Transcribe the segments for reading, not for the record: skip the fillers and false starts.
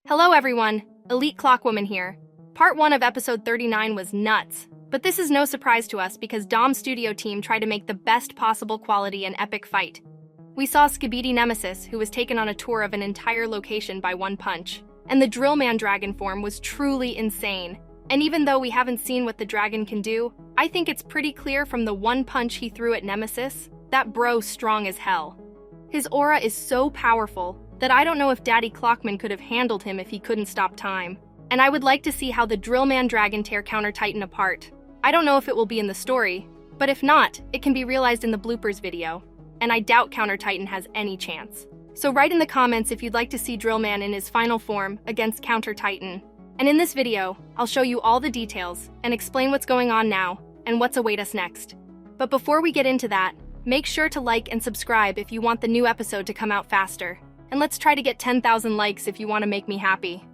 Hello everyone, Elite Clockwoman here. Part 1 of episode 39 was nuts, but this is no surprise to us because domstudio team tried to make the best possible quality and epic fight. We saw SKIBIDI Nemesis, who was taken on a tour of an entire location by one punch, and the Drillman dragon form was truly insane. And even though we haven't seen what the dragon can do, I think it's pretty clear from the one punch he threw at Nemesis, that bro's strong as hell. His aura is so powerful that I don't know if Daddy Clockman could have handled him if he couldn't stop time. And I would like to see how the Drillman dragon tear Counter Titan apart. I don't know if it will be in the story, but if not, it can be realized in the bloopers video. And I doubt Counter Titan has any chance. So write in the comments if you'd like to see Drillman in his final form against Counter Titan. And in this video, I'll show you all the details and explain what's going on now and what's await us next. But before we get into that, make sure to like and subscribe if you want the new episode to come out faster. And let's try to get 10,000 likes if you want to make me happy.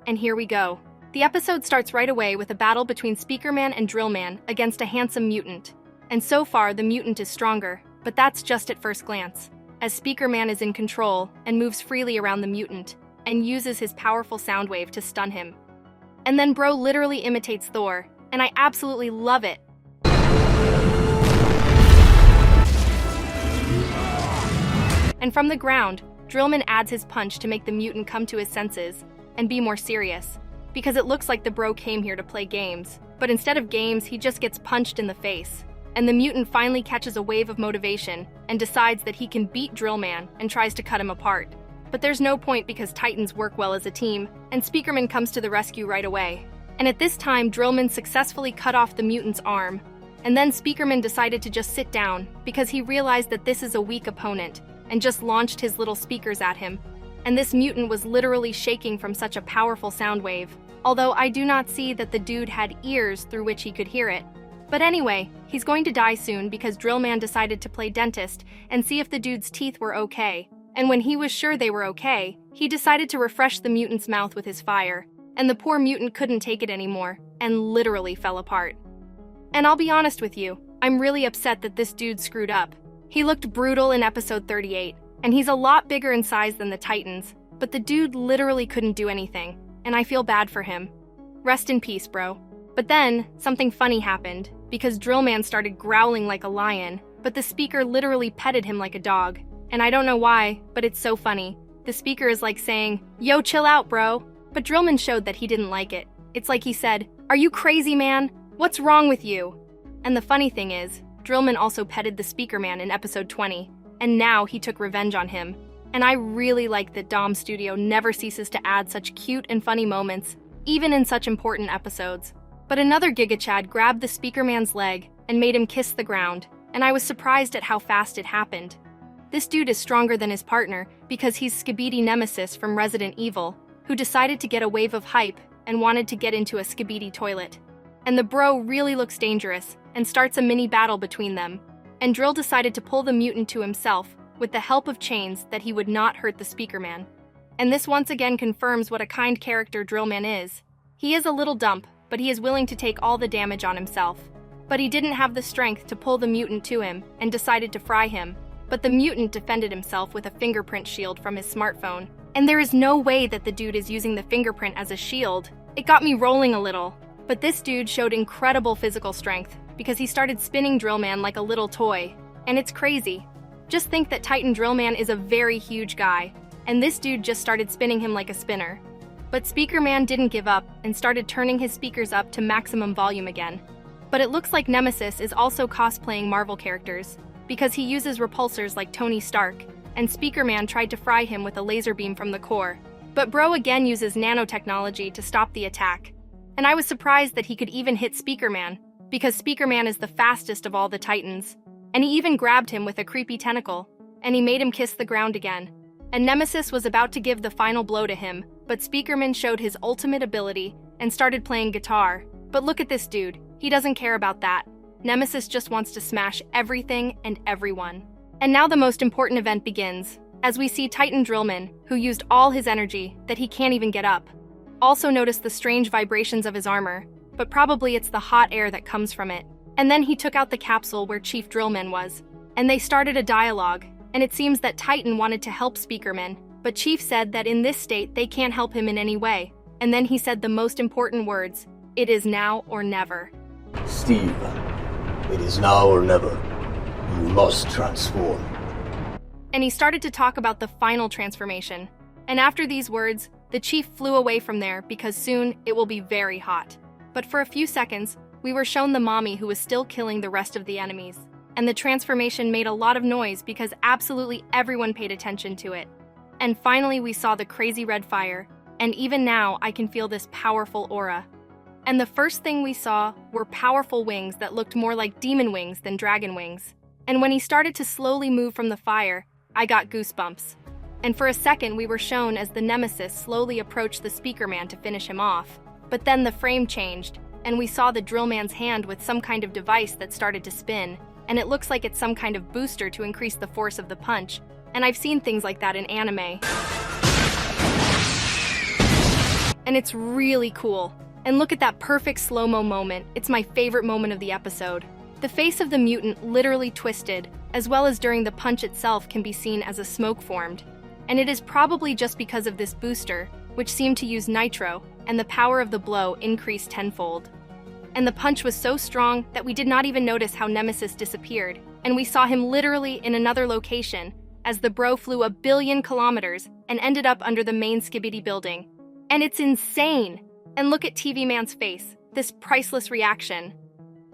And here we go. The episode starts right away with a battle between Speakerman and Drillman against a handsome mutant. And so far, the mutant is stronger, but that's just at first glance, as Speakerman is in control and moves freely around the mutant and uses his powerful sound wave to stun him. And then Bro literally imitates Thor, and I absolutely love it. And from the ground, Drillman adds his punch to make the mutant come to his senses and be more serious, because it looks like the bro came here to play games, but instead of games, he just gets punched in the face. And the mutant finally catches a wave of motivation and decides that he can beat Drillman and tries to cut him apart. But there's no point because Titans work well as a team, and Speakerman comes to the rescue right away. And at this time, Drillman successfully cut off the mutant's arm. And then Speakerman decided to just sit down because he realized that this is a weak opponent, and just launched his little speakers at him. And this mutant was literally shaking from such a powerful sound wave, although I do not see that the dude had ears through which he could hear it. But anyway, he's going to die soon because Drillman decided to play dentist and see if the dude's teeth were okay. And when he was sure they were okay, he decided to refresh the mutant's mouth with his fire. And the poor mutant couldn't take it anymore and literally fell apart. And I'll be honest with you, I'm really upset that this dude screwed up. He looked brutal in episode 38, and he's a lot bigger in size than the Titans, but the dude literally couldn't do anything, and I feel bad for him. Rest in peace, bro. But then, something funny happened, because Drillman started growling like a lion, but the speaker literally petted him like a dog. And I don't know why, but it's so funny. The speaker is like saying, "Yo, chill out, bro." But Drillman showed that he didn't like it. It's like he said, "Are you crazy, man? What's wrong with you?" And the funny thing is, Drillman also petted the Speakerman in episode 20, and now he took revenge on him. And I really like that domstudio never ceases to add such cute and funny moments, even in such important episodes. But another Giga Chad grabbed the Speakerman's leg and made him kiss the ground, and I was surprised at how fast it happened. This dude is stronger than his partner because he's SKIBIDI Nemesis from Resident Evil, who decided to get a wave of hype and wanted to get into a SKIBIDI toilet. And the bro really looks dangerous and starts a mini battle between them. And Drill decided to pull the mutant to himself with the help of chains that he would not hurt the Speakerman. And this once again confirms what a kind character Drillman is. He is a little dump, but he is willing to take all the damage on himself. But he didn't have the strength to pull the mutant to him and decided to fry him. But the mutant defended himself with a fingerprint shield from his smartphone. And there is no way that the dude is using the fingerprint as a shield. It got me rolling a little. But this dude showed incredible physical strength because he started spinning Drillman like a little toy. And it's crazy. Just think that Titan Drillman is a very huge guy, and this dude just started spinning him like a spinner. But Speakerman didn't give up and started turning his speakers up to maximum volume again. But it looks like Nemesis is also cosplaying Marvel characters because he uses repulsors like Tony Stark, and Speakerman tried to fry him with a laser beam from the core. But Bro again uses nanotechnology to stop the attack. And I was surprised that he could even hit Speakerman, because Speakerman is the fastest of all the Titans. And he even grabbed him with a creepy tentacle, and he made him kiss the ground again. And Nemesis was about to give the final blow to him, but Speakerman showed his ultimate ability and started playing guitar. But look at this dude, he doesn't care about that. Nemesis just wants to smash everything and everyone. And now the most important event begins, as we see Titan Drillman, who used all his energy that he can't even get up. Also notice the strange vibrations of his armor, but probably it's the hot air that comes from it. And then he took out the capsule where Chief Drillman was, and they started a dialogue, and it seems that Titan wanted to help Speakerman, But Chief said that in this state they can't help him in any way. And then he said the most important words, "It is now or never." Steve, it is now or never. You must transform. And he started to talk about the final transformation. And after these words, the Chief flew away from there because soon it will be very hot. But for a few seconds, we were shown the mommy who was still killing the rest of the enemies. And the transformation made a lot of noise because absolutely everyone paid attention to it. And finally we saw the crazy red fire, and even now I can feel this powerful aura. And the first thing we saw were powerful wings that looked more like demon wings than dragon wings. And when he started to slowly move from the fire, I got goosebumps. And for a second we were shown as the Nemesis slowly approached the Speaker Man to finish him off. But then the frame changed, and we saw the Drill Man's hand with some kind of device that started to spin, and it looks like it's some kind of booster to increase the force of the punch. And I've seen things like that in anime. And it's really cool. And look at that perfect slow-mo moment. It's my favorite moment of the episode. The face of the mutant literally twisted, as well as during the punch itself can be seen as a smoke formed. And it is probably just because of this booster, which seemed to use nitro, and the power of the blow increased tenfold. And the punch was so strong that we did not even notice how Nemesis disappeared, and we saw him literally in another location, as the bro flew 1 billion kilometers and ended up under the main Skibidi building. And it's insane! And look at TV Man's face, this priceless reaction.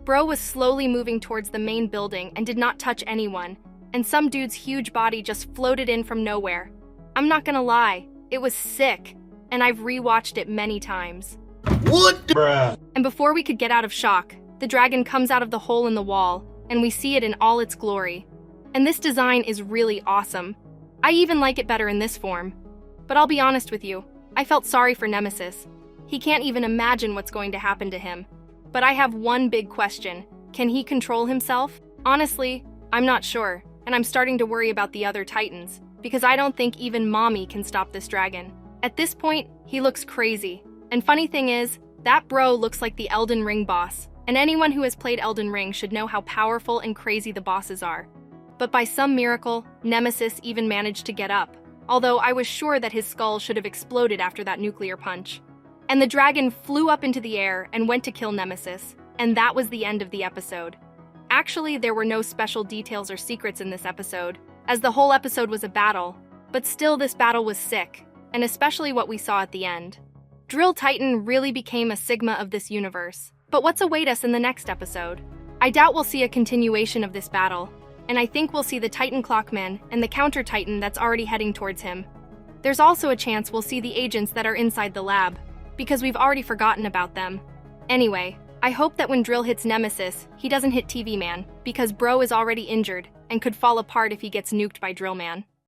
Bro was slowly moving towards the main building and did not touch anyone, and some dude's huge body just floated in from nowhere. I'm not gonna lie, it was sick, and I've rewatched it many times. What the bruh? And before we could get out of shock, the dragon comes out of the hole in the wall, and we see it in all its glory. And this design is really awesome. I even like it better in this form. But I'll be honest with you, I felt sorry for Nemesis. He can't even imagine what's going to happen to him. But I have one big question. Can he control himself? Honestly, I'm not sure, and I'm starting to worry about the other Titans, because I don't think even Mommy can stop this dragon. At this point, he looks crazy. And funny thing is, that bro looks like the Elden Ring boss, and anyone who has played Elden Ring should know how powerful and crazy the bosses are. But by some miracle, Nemesis even managed to get up, although I was sure that his skull should have exploded after that nuclear punch. And the dragon flew up into the air and went to kill Nemesis, and that was the end of the episode. Actually, there were no special details or secrets in this episode, as the whole episode was a battle, but still this battle was sick, and especially what we saw at the end. Drill Titan really became a Sigma of this universe, but what's await us in the next episode? I doubt we'll see a continuation of this battle, and I think we'll see the Titan Clockman and the Counter Titan that's already heading towards him. There's also a chance we'll see the agents that are inside the lab, because we've already forgotten about them. Anyway, I hope that when Drill hits Nemesis, he doesn't hit TV Man, because bro is already injured and could fall apart if he gets nuked by Drill Man.